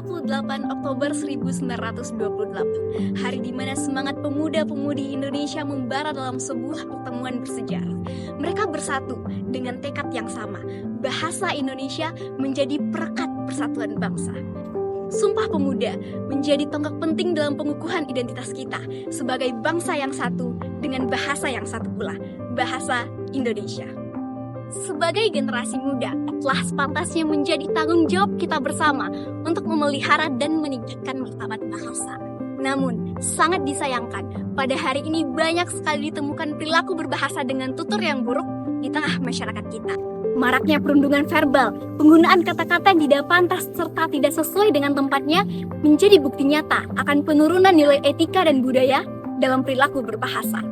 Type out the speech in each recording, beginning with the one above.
28 Oktober 1928, hari di mana semangat pemuda-pemudi Indonesia membara dalam sebuah pertemuan bersejarah. Mereka bersatu dengan tekad yang sama, bahasa Indonesia menjadi perekat persatuan bangsa. Sumpah Pemuda menjadi tonggak penting dalam pengukuhan identitas kita sebagai bangsa yang satu dengan bahasa yang satu pula, bahasa Indonesia. Sebagai generasi muda, telah sepantasnya menjadi tanggung jawab kita bersama untuk memelihara dan meningkatkan martabat bahasa. Namun, sangat disayangkan, pada hari ini banyak sekali ditemukan perilaku berbahasa dengan tutur yang buruk di tengah masyarakat kita. Maraknya perundungan verbal, penggunaan kata-kata yang tidak pantas serta tidak sesuai dengan tempatnya menjadi bukti nyata akan penurunan nilai etika dan budaya dalam perilaku berbahasa.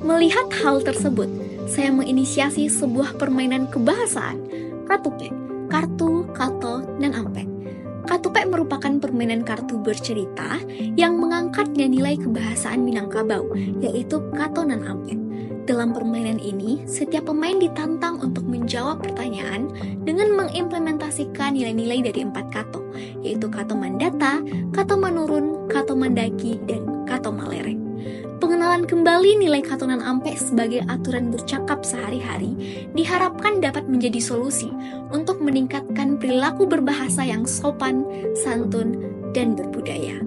Melihat hal tersebut, saya menginisiasi sebuah permainan kebahasaan, Katupek, kartu, kato, dan ampek. Katupek merupakan permainan kartu bercerita yang mengangkat nilai kebahasaan Minangkabau, yaitu kato dan ampek. Dalam permainan ini, setiap pemain ditantang untuk menjawab pertanyaan dengan mengimplementasikan nilai-nilai dari 4 kato, yaitu kato mandata, kato manurun, kato mandaki, dan kato malereng. Pengenalan kembali nilai kato dan ampek sebagai aturan bercakap sehari-hari diharapkan dapat menjadi solusi untuk meningkatkan perilaku berbahasa yang sopan, santun, dan berbudaya.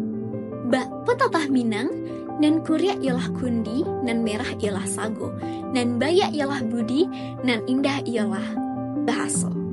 Bak petatah Minang, nan Kurya ialah kundi, nan merah ialah sago, nan baya ialah budi, nan indah ialah bahaso.